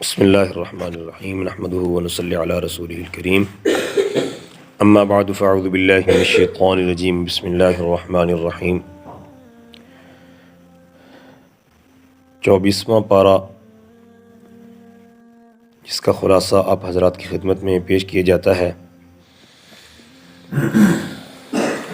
بسم اللہ الرحمن الرحیم نحمدہ ونصلی علی رسولہ الکریم اما بعد فاعوذ باللہ من الشیطان الرجیم بسم اللہ الرحمن الرحیم 24واں پارہ جس کا خلاصہ آپ حضرات کی خدمت میں پیش کیا جاتا ہے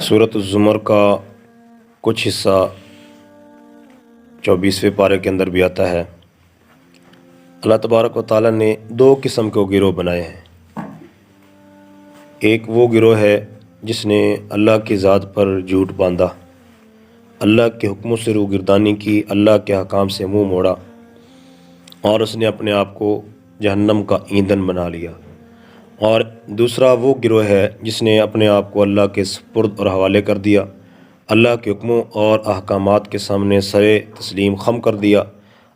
سورۃ الزمر کا کچھ حصہ 24ویں پارے کے اندر بھی آتا ہے۔ اللہ تبارک و تعالیٰ نے دو قسم کے گروہ بنائے ہیں۔ ایک وہ گروہ ہے جس نے اللہ کی ذات پر جھوٹ باندھا، اللہ کے حکموں سے روگردانی کی، اللہ کے حکام سے منہ موڑا اور اس نے اپنے آپ کو جہنم کا ایندھن بنا لیا۔ اور دوسرا وہ گروہ ہے جس نے اپنے آپ کو اللہ کے سپرد اور حوالے کر دیا، اللہ کے حکموں اور احکامات کے سامنے سر تسلیم خم کر دیا،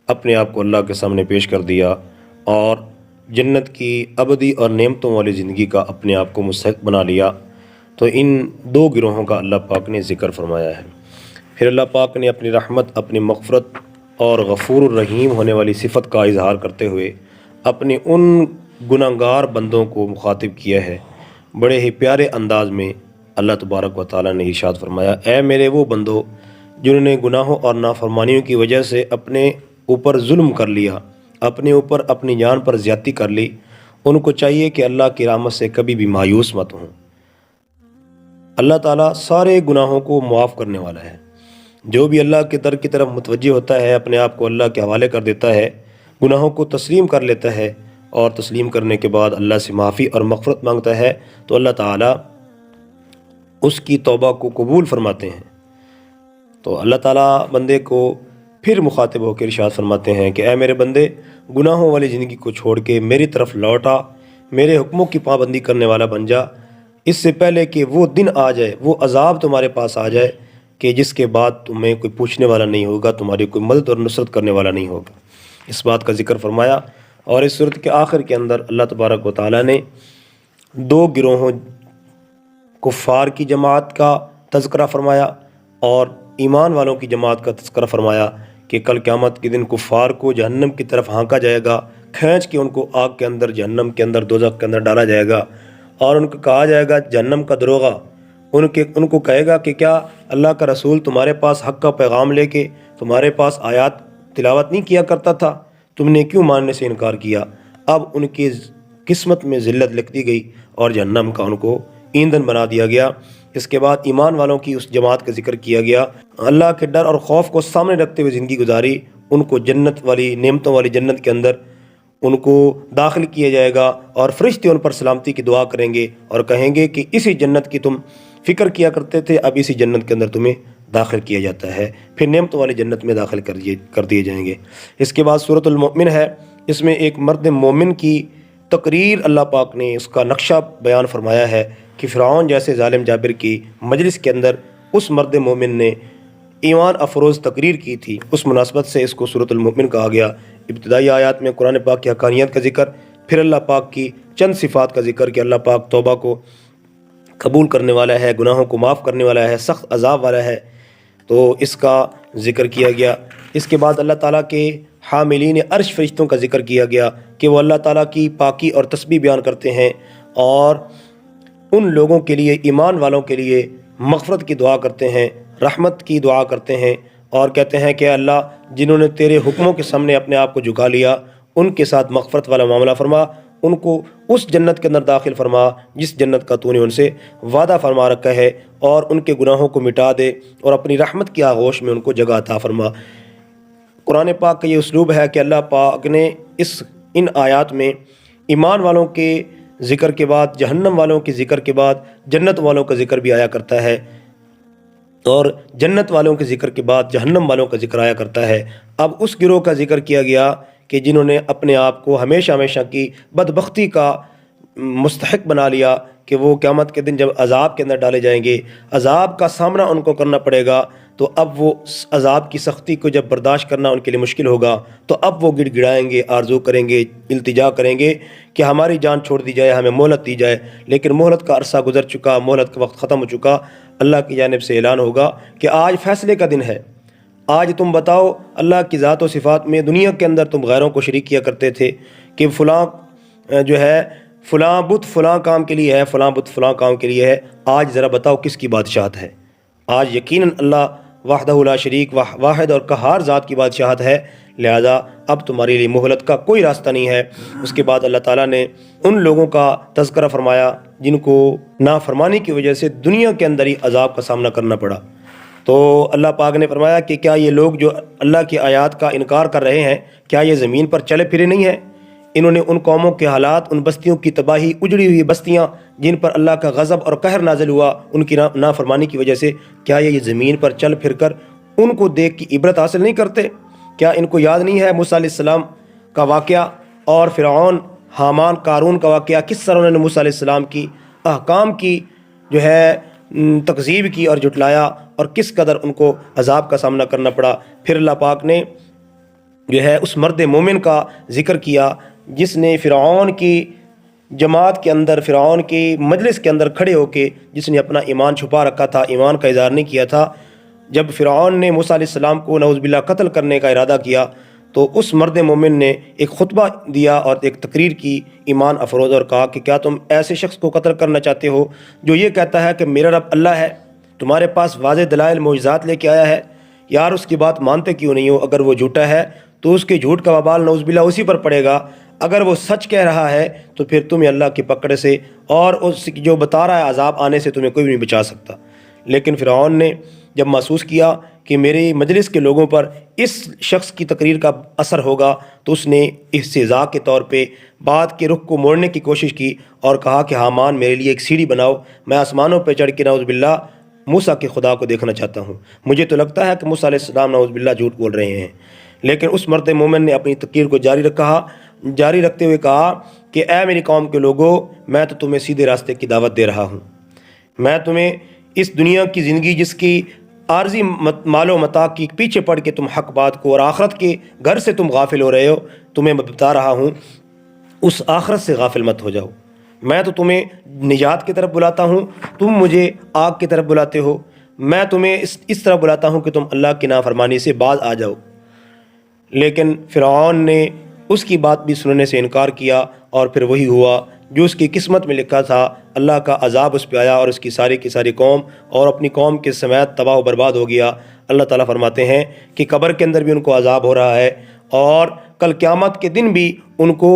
اپنے آپ کو اللہ کے سامنے پیش کر دیا اور جنت کی ابدی اور نعمتوں والی زندگی کا اپنے آپ کو مستحق بنا لیا۔ تو ان دو گروہوں کا اللہ پاک نے ذکر فرمایا ہے۔ پھر اللہ پاک نے اپنی رحمت، اپنی مغفرت اور غفور الرحیم ہونے والی صفت کا اظہار کرتے ہوئے اپنے ان گناہگار بندوں کو مخاطب کیا ہے۔ بڑے ہی پیارے انداز میں اللہ تبارک و تعالیٰ نے ارشاد فرمایا، اے میرے وہ بندو جنہوں نے گناہوں اور نافرمانیوں کی وجہ سے اپنے اوپر ظلم کر لیا، اپنے اوپر اپنی جان پر زیادتی کر لی، ان کو چاہیے کہ اللہ کی رحمت سے کبھی بھی مایوس مت ہوں۔ اللہ تعالیٰ سارے گناہوں کو معاف کرنے والا ہے۔ جو بھی اللہ کے در کی طرف متوجہ ہوتا ہے، اپنے آپ کو اللہ کے حوالے کر دیتا ہے، گناہوں کو تسلیم کر لیتا ہے اور تسلیم کرنے کے بعد اللہ سے معافی اور مغفرت مانگتا ہے تو اللہ تعالیٰ اس کی توبہ کو قبول فرماتے ہیں۔ تو اللہ تعالیٰ بندے کو پھر مخاطب ہو کے ارشاد فرماتے ہیں کہ اے میرے بندے، گناہوں والی زندگی کو چھوڑ کے میری طرف لوٹا، میرے حکموں کی پابندی کرنے والا بن جا، اس سے پہلے کہ وہ دن آ جائے، وہ عذاب تمہارے پاس آ جائے کہ جس کے بعد تمہیں کوئی پوچھنے والا نہیں ہوگا، تمہاری کوئی مدد اور نصرت کرنے والا نہیں ہوگا۔ اس بات کا ذکر فرمایا اور اس صورت کے آخر کے اندر اللہ تبارک و تعالیٰ نے دو گروہوں، کفار کی جماعت کا تذکرہ فرمایا اور ایمان والوں کی جماعت کا تذکرہ فرمایا کہ کل قیامت کے دن کفار کو جہنم کی طرف ہانکا جائے گا، کھینچ کے ان کو آگ کے اندر، جہنم کے اندر، دوزخ کے اندر ڈالا جائے گا اور ان کو کہا جائے گا، جہنم کا دروغہ ان کو کہے گا کہ کیا اللہ کا رسول تمہارے پاس حق کا پیغام لے کے تمہارے پاس آیات تلاوت نہیں کیا کرتا تھا؟ تم نے کیوں ماننے سے انکار کیا؟ اب ان کی قسمت میں ذلت لکھ دی گئی اور جہنم کا ان کو ایندھن بنا دیا گیا۔ اس کے بعد ایمان والوں کی اس جماعت کا ذکر کیا گیا، اللہ کے ڈر اور خوف کو سامنے رکھتے ہوئے زندگی گزاری، ان کو جنت والی نعمتوں والی جنت کے اندر ان کو داخل کیا جائے گا اور فرشتے ان پر سلامتی کی دعا کریں گے اور کہیں گے کہ اسی جنت کی تم فکر کیا کرتے تھے، اب اسی جنت کے اندر تمہیں داخل کیا جاتا ہے، پھر نعمتوں والی جنت میں داخل کر دیے جائیں گے۔ اس کے بعد سورۃ المؤمن ہے، اس میں ایک مرد مومن کی تقریر اللہ پاک نے اس کا نقشہ بیان فرمایا ہے کہ فرعون جیسے ظالم جابر کی مجلس کے اندر اس مرد مومن نے ایمان افروز تقریر کی تھی، اس مناسبت سے اس کو سورۃ المؤمن کہا گیا۔ ابتدائی آیات میں قرآن پاک کی حقانیت کا ذکر، پھر اللہ پاک کی چند صفات کا ذکر کہ اللہ پاک توبہ کو قبول کرنے والا ہے، گناہوں کو معاف کرنے والا ہے، سخت عذاب والا ہے، تو اس کا ذکر کیا گیا۔ اس کے بعد اللہ تعالیٰ کے حاملین عرش فرشتوں کا ذکر کیا گیا کہ وہ اللہ تعالیٰ کی پاکی اور تسبیح بیان کرتے ہیں اور ان لوگوں کے لیے، ایمان والوں کے لیے مغفرت کی دعا کرتے ہیں، رحمت کی دعا کرتے ہیں اور کہتے ہیں کہ اللہ جنہوں نے تیرے حکموں کے سامنے اپنے آپ کو جھکا لیا، ان کے ساتھ مغفرت والا معاملہ فرما، ان کو اس جنت کے اندر داخل فرما جس جنت کا تو نے ان سے وعدہ فرما رکھا ہے، اور ان کے گناہوں کو مٹا دے اور اپنی رحمت کی آغوش میں ان کو جگہ عطا فرما۔ قرآن پاک کا یہ اسلوب ہے کہ اللہ پاک نے ان آیات میں ایمان والوں کے ذکر کے بعد، جہنم والوں کے ذکر کے بعد جنت والوں کا ذکر بھی آیا کرتا ہے اور جنت والوں کے ذکر کے بعد جہنم والوں کا ذکر آیا کرتا ہے۔ اب اس گروہ کا ذکر کیا گیا کہ جنہوں نے اپنے آپ کو ہمیشہ ہمیشہ کی بدبختی کا مستحق بنا لیا کہ وہ قیامت کے دن جب عذاب کے اندر ڈالے جائیں گے، عذاب کا سامنا ان کو کرنا پڑے گا، تو اب وہ عذاب کی سختی کو جب برداشت کرنا ان کے لیے مشکل ہوگا تو اب وہ گڑ گڑائیں گے، آرزو کریں گے، التجا کریں گے کہ ہماری جان چھوڑ دی جائے، ہمیں مہلت دی جائے۔ لیکن مہلت کا عرصہ گزر چکا، مہلت کا وقت ختم ہو چکا۔ اللہ کی جانب سے اعلان ہوگا کہ آج فیصلے کا دن ہے، آج تم بتاؤ اللہ کی ذات و صفات میں دنیا کے اندر تم غیروں کو شریک کیا کرتے تھے کہ فلاں جو ہے فلاں بت فلاں کام کے لیے ہے، فلاں بت فلاں کام کے لیے ہے، آج ذرا بتاؤ کس کی بادشاہت ہے؟ آج یقیناً اللہ وحدہ لا شریک واحد اور قہار ذات کی بادشاہت ہے، لہذا اب تمہارے لیے مہلت کا کوئی راستہ نہیں ہے۔ اس کے بعد اللہ تعالیٰ نے ان لوگوں کا تذکرہ فرمایا جن کو نافرمانی کی وجہ سے دنیا کے اندر ہی عذاب کا سامنا کرنا پڑا۔ تو اللہ پاک نے فرمایا کہ کیا یہ لوگ جو اللہ کی آیات کا انکار کر رہے ہیں، کیا یہ زمین پر چلے پھرے نہیں ہیں؟ انہوں نے ان قوموں کے حالات، ان بستیوں کی تباہی، اجڑی ہوئی بستیاں جن پر اللہ کا غضب اور قہر نازل ہوا ان کی نافرمانی کی وجہ سے، کیا یہ زمین پر چل پھر کر ان کو دیکھ کے عبرت حاصل نہیں کرتے؟ کیا ان کو یاد نہیں ہے موسیٰ علیہ السلام کا واقعہ اور فرعون، حامان، قارون کا واقعہ؟ کس طرح انہوں نے موسیٰ علیہ السلام کی احکام کی جو ہے تکذیب کی اور جھٹلایا، اور کس قدر ان کو عذاب کا سامنا کرنا پڑا۔ پھر اللہ پاک نے جو ہے اس مرد مومن کا ذکر کیا جس نے فرعون کی جماعت کے اندر، فرعون کی مجلس کے اندر کھڑے ہو کے جس نے اپنا ایمان چھپا رکھا تھا، ایمان کا اظہار نہیں کیا تھا۔ جب فرعون نے موسیٰ علیہ السلام کو نعوذ باللہ قتل کرنے کا ارادہ کیا تو اس مرد مومن نے ایک خطبہ دیا اور ایک تقریر کی ایمان افروز، اور کہا کہ کیا تم ایسے شخص کو قتل کرنا چاہتے ہو جو یہ کہتا ہے کہ میرا رب اللہ ہے، تمہارے پاس واضح دلائل معجزات لے کے آیا ہے؟ یار اس کی بات مانتے کیوں نہیں ہو؟ اگر وہ جھوٹا ہے تو اس کے جھوٹ کا وبال نعوذ باللہ اسی پر پڑے گا، اگر وہ سچ کہہ رہا ہے تو پھر تمہیں اللہ کی پکڑ سے اور اس جو بتا رہا ہے عذاب آنے سے تمہیں کوئی بھی نہیں بچا سکتا۔ لیکن فرعون نے جب محسوس کیا کہ میری مجلس کے لوگوں پر اس شخص کی تقریر کا اثر ہوگا تو اس نے استہزاء کے طور پہ بات کے رخ کو موڑنے کی کوشش کی اور کہا کہ حامان میرے لیے ایک سیڑھی بناؤ، میں آسمانوں پہ چڑھ کے نعوذ باللہ موسیٰ کے خدا کو دیکھنا چاہتا ہوں۔ مجھے تو لگتا ہے کہ موسیٰ علیہ السلام نعوذ باللہ جھوٹ بول رہے ہیں، لیکن اس مرد مومن نے اپنی تقریر کو جاری رکھتے ہوئے کہا کہ اے میری قوم کے لوگوں، میں تو تمہیں سیدھے راستے کی دعوت دے رہا ہوں۔ میں تمہیں اس دنیا کی زندگی جس کی عارضی مال و متاع کی پیچھے پڑ کے تم حق بات کو اور آخرت کے گھر سے تم غافل ہو رہے ہو، تمہیں میں بتا رہا ہوں اس آخرت سے غافل مت ہو جاؤ۔ میں تو تمہیں نجات کی طرف بلاتا ہوں، تم مجھے آگ کی طرف بلاتے ہو۔ میں تمہیں اس طرح بلاتا ہوں کہ تم اللہ کی نافرمانی سے باز آ جاؤ۔ لیکن فرعون نے اس کی بات بھی سننے سے انکار کیا، اور پھر وہی ہوا جو اس کی قسمت میں لکھا تھا، اللہ کا عذاب اس پہ آیا اور اس کی ساری قوم اور اپنی قوم کے سمیت تباہ و برباد ہو گیا۔ اللہ تعالیٰ فرماتے ہیں کہ قبر کے اندر بھی ان کو عذاب ہو رہا ہے، اور کل قیامت کے دن بھی ان کو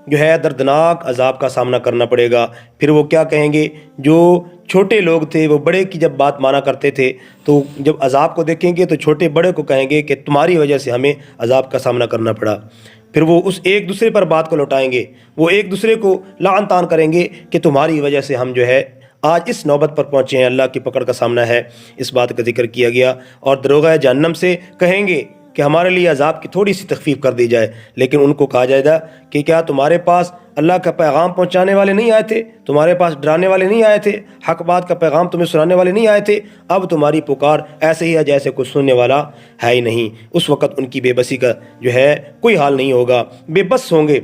جو ہے دردناک عذاب کا سامنا کرنا پڑے گا۔ پھر وہ کیا کہیں گے؟ جو چھوٹے لوگ تھے وہ بڑے کی جب بات مانا کرتے تھے تو جب عذاب کو دیکھیں گے تو چھوٹے بڑے کو کہیں گے کہ تمہاری وجہ سے ہمیں عذاب کا سامنا کرنا پڑا۔ پھر وہ اس ایک دوسرے پر بات کو لوٹائیں گے، وہ ایک دوسرے کو لعن طعن کریں گے کہ تمہاری وجہ سے ہم جو ہے آج اس نوبت پر پہنچے ہیں، اللہ کی پکڑ کا سامنا ہے۔ اس بات کا ذکر کیا گیا، اور دروغہ جہنم سے کہیں گے کہ ہمارے لیے عذاب کی تھوڑی سی تخفیف کر دی جائے، لیکن ان کو کہا جائے گا کہ کیا تمہارے پاس اللہ کا پیغام پہنچانے والے نہیں آئے تھے؟ تمہارے پاس ڈرانے والے نہیں آئے تھے؟ حق بات کا پیغام تمہیں سنانے والے نہیں آئے تھے؟ اب تمہاری پکار ایسے ہی ہے جیسے کوئی سننے والا ہے ہی نہیں۔ اس وقت ان کی بے بسی کا جو ہے کوئی حال نہیں ہوگا، بے بس ہوں گے۔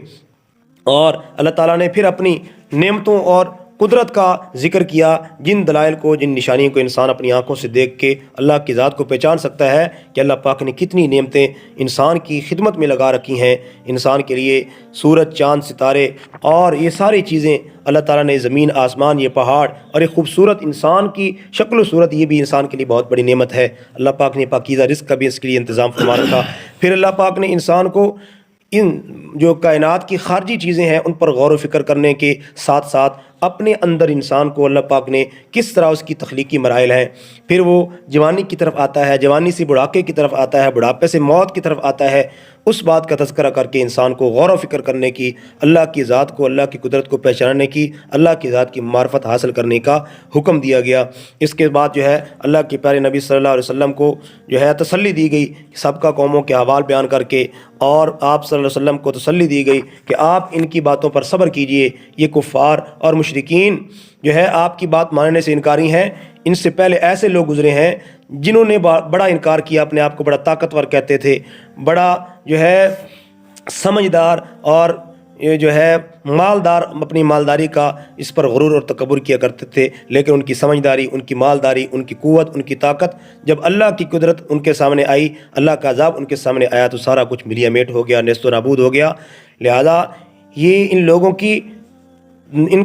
اور اللہ تعالیٰ نے پھر اپنی نعمتوں اور قدرت کا ذکر کیا، جن دلائل کو، جن نشانیوں کو انسان اپنی آنکھوں سے دیکھ کے اللہ کی ذات کو پہچان سکتا ہے کہ اللہ پاک نے کتنی نعمتیں انسان کی خدمت میں لگا رکھی ہیں۔ انسان کے لیے سورج، چاند، ستارے اور یہ ساری چیزیں اللہ تعالیٰ نے، زمین، آسمان، یہ پہاڑ اور ایک خوبصورت انسان کی شکل و صورت، یہ بھی انسان کے لیے بہت بڑی نعمت ہے۔ اللہ پاک نے پاکیزہ رزق کا بھی اس کے لیے انتظام فرما رکھا۔ پھر اللہ پاک نے انسان کو ان جو کائنات کی خارجی چیزیں ہیں ان پر غور و فکر کرنے کے ساتھ ساتھ اپنے اندر انسان کو اللہ پاک نے کس طرح اس کی تخلیقی مراحل ہیں، پھر وہ جوانی کی طرف آتا ہے، جوانی سے بڑھاپے کی طرف آتا ہے، بڑھاپے سے موت کی طرف آتا ہے، اس بات کا تذکرہ کر کے انسان کو غور و فکر کرنے کی، اللہ کی ذات کو، اللہ کی قدرت کو پہچاننے کی، اللہ کی ذات کی معرفت حاصل کرنے کا حکم دیا گیا۔ اس کے بعد جو ہے اللہ کے پیارے نبی صلی اللہ علیہ وسلم کو جو ہے تسلی دی گئی سب کا قوموں کے احوال بیان کر کے، اور آپ صلی اللہ علیہ وسلم کو تسلی دی گئی کہ آپ ان کی باتوں پر صبر کیجئے، یہ کفار اور مشرکین جو ہے آپ کی بات ماننے سے انکاری ہیں، ان سے پہلے ایسے لوگ گزرے ہیں جنہوں نے بڑا انکار کیا، اپنے آپ کو بڑا طاقتور کہتے تھے، بڑا جو ہے سمجھدار اور یہ جو ہے مالدار اپنی مالداری کا اس پر غرور اور تکبر کیا کرتے تھے، لیکن ان کی سمجھداری، ان کی مالداری، ان کی قوت، ان کی طاقت، جب اللہ کی قدرت ان کے سامنے آئی، اللہ کا عذاب ان کے سامنے آیا تو سارا کچھ ملیا میٹ ہو گیا، نیست و نابود ہو گیا۔ لہذا یہ ان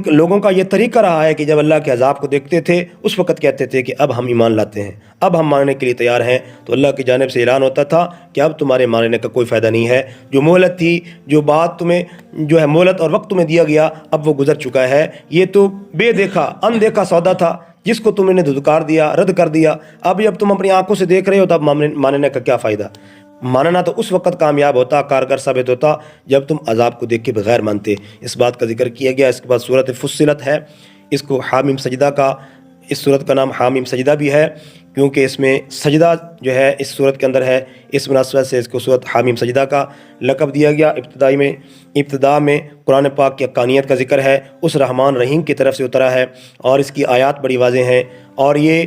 لوگوں کا یہ طریقہ رہا ہے کہ جب اللہ کے عذاب کو دیکھتے تھے اس وقت کہتے تھے کہ اب ہم ایمان لاتے ہیں، اب ہم ماننے کے لیے تیار ہیں، تو اللہ کی جانب سے اعلان ہوتا تھا کہ اب تمہارے ماننے کا کوئی فائدہ نہیں ہے، جو مہلت تھی، جو بات تمہیں جو ہے مہلت اور وقت تمہیں دیا گیا، اب وہ گزر چکا ہے۔ یہ تو بے دیکھا اندیکھا سودا تھا جس کو تم نے دھتکار دیا، رد کر دیا، اب جب تم اپنی آنکھوں سے دیکھ رہے ہو تو اب ماننے کا کیا فائدہ؟ ماننا تو اس وقت کامیاب ہوتا، کارگر ثابت ہوتا جب تم عذاب کو دیکھ کے بغیر مانتے۔ اس بات کا ذکر کیا گیا۔ اس کے بعد سورۃ فصلت ہے، اس کو حامیم سجدہ کا، اس سورت کا نام حامیم سجدہ بھی ہے کیونکہ اس میں سجدہ جو ہے اس سورت کے اندر ہے، اس مناسبت سے اس کو سورت حامیم سجدہ کا لقب دیا گیا۔ ابتدا میں قرآن پاک کی حقانیت کا ذکر ہے، اس رحمان رحیم کی طرف سے اترا ہے اور اس کی آیات بڑی واضح ہیں، اور یہ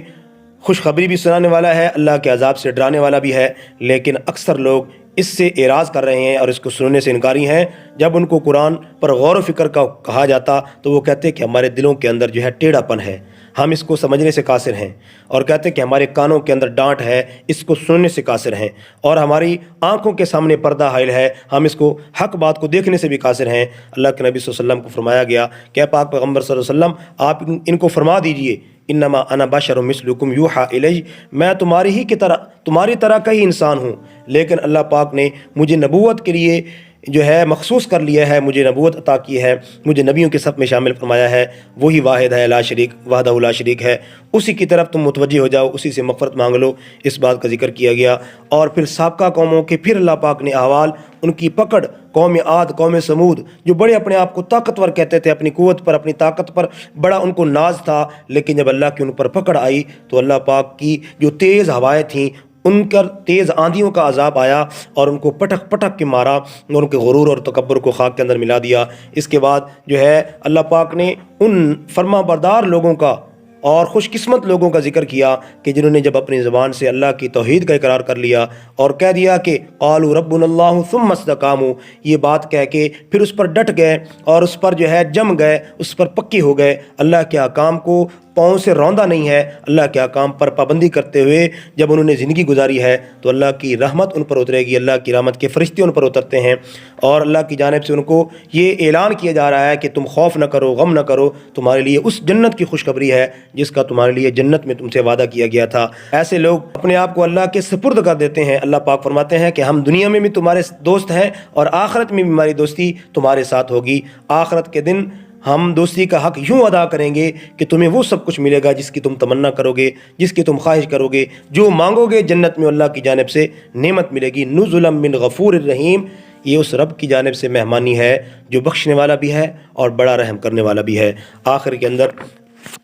خوشخبری بھی سنانے والا ہے، اللہ کے عذاب سے ڈرانے والا بھی ہے، لیکن اکثر لوگ اس سے اعراض کر رہے ہیں اور اس کو سننے سے انکاری ہیں۔ جب ان کو قرآن پر غور و فکر کا کہا جاتا تو وہ کہتے کہ ہمارے دلوں کے اندر جو ہے ٹیڑھا پن ہے، ہم اس کو سمجھنے سے قاصر ہیں، اور کہتے کہ ہمارے کانوں کے اندر ڈانٹ ہے، اس کو سننے سے قاصر ہیں، اور ہماری آنکھوں کے سامنے پردہ حائل ہے، ہم اس کو حق بات کو دیکھنے سے بھی قاصر ہیں۔ اللہ کے نبی صلی اللہ علیہ وسلم کو فرمایا گیا کہ اے پاک پیغمبر صلی اللہ علیہ وسلم، آپ ان کو فرما دیجئے انما انا بشر مثلکم یوحی الی، میں تمہاری طرح کا ہی انسان ہوں، لیکن اللہ پاک نے مجھے نبوت کے لیے جو ہے مخصوص کر لیا ہے، مجھے نبوت عطا کی ہے، مجھے نبیوں کے صف میں شامل فرمایا ہے، وہی واحد ہے لا شریک، وحدہ لا شریک ہے، اسی کی طرف تم متوجہ ہو جاؤ، اسی سے مغفرت مانگ لو۔ اس بات کا ذکر کیا گیا۔ اور پھر سابقہ قوموں کے پھر اللہ پاک نے احوال، ان کی پکڑ، قوم عاد، قوم سمود، جو بڑے اپنے آپ کو طاقتور کہتے تھے، اپنی قوت پر، اپنی طاقت پر بڑا ان کو ناز تھا، لیکن جب اللہ کی ان پر پکڑ آئی تو اللہ پاک کی جو تیز ہوائیں تھیں، ان پر تیز آندھیوں کا عذاب آیا اور ان کو پٹک پٹک کے مارا اور ان کے غرور اور تکبر کو خاک کے اندر ملا دیا۔ اس کے بعد جو ہے اللہ پاک نے ان فرما بردار لوگوں کا اور خوش قسمت لوگوں کا ذکر کیا کہ جنہوں نے جب اپنی زبان سے اللہ کی توحید کا اقرار کر لیا اور کہہ دیا کہ قالوا ربنا اللہ ثم استقاموا، یہ بات کہہ کے پھر اس پر ڈٹ گئے اور اس پر جو ہے جم گئے، اس پر پکے ہو گئے، اللہ کے احکام کو پاؤں سے روندا نہیں ہے، اللہ کے احکام پر پابندی کرتے ہوئے جب انہوں نے زندگی گزاری ہے تو اللہ کی رحمت ان پر اترے گی، اللہ کی رحمت کے فرشتے ان پر اترتے ہیں، اور اللہ کی جانب سے ان کو یہ اعلان کیا جا رہا ہے کہ تم خوف نہ کرو، غم نہ کرو، تمہارے لیے اس جنت کی خوشخبری ہے جس کا تمہارے لیے جنت میں تم سے وعدہ کیا گیا تھا۔ ایسے لوگ اپنے آپ کو اللہ کے سپرد کر دیتے ہیں۔ اللہ پاک فرماتے ہیں کہ ہم دنیا میں بھی تمہارے دوست ہیں اور آخرت میں بھی ہماری دوستی تمہارے ساتھ ہوگی، آخرت کے دن ہم دوستی کا حق یوں ادا کریں گے کہ تمہیں وہ سب کچھ ملے گا جس کی تم تمنا کرو گے، جس کی تم خواہش کرو گے، جو مانگو گے جنت میں اللہ کی جانب سے نعمت ملے گی۔ نزلا من غفور الرحیم، یہ اس رب کی جانب سے مہمانی ہے جو بخشنے والا بھی ہے اور بڑا رحم کرنے والا بھی ہے۔ آخر کے اندر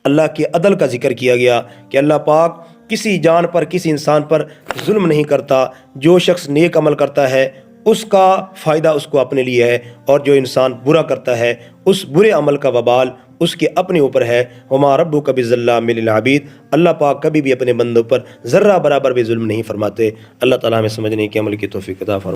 اللہ کے عدل کا ذکر کیا گیا کہ اللہ پاک کسی جان پر، کسی انسان پر ظلم نہیں کرتا، جو شخص نیک عمل کرتا ہے اس کا فائدہ اس کو اپنے لیے ہے، اور جو انسان برا کرتا ہے اس برے عمل کا وبال اس کے اپنے اوپر ہے۔ وما ربک بظلام للعبید، اللہ پاک کبھی بھی اپنے بندوں پر ذرہ برابر بھی ظلم نہیں فرماتے۔ اللہ تعالیٰ ہمیں سمجھنے کی، عمل کی توفیق عطا فرمائے۔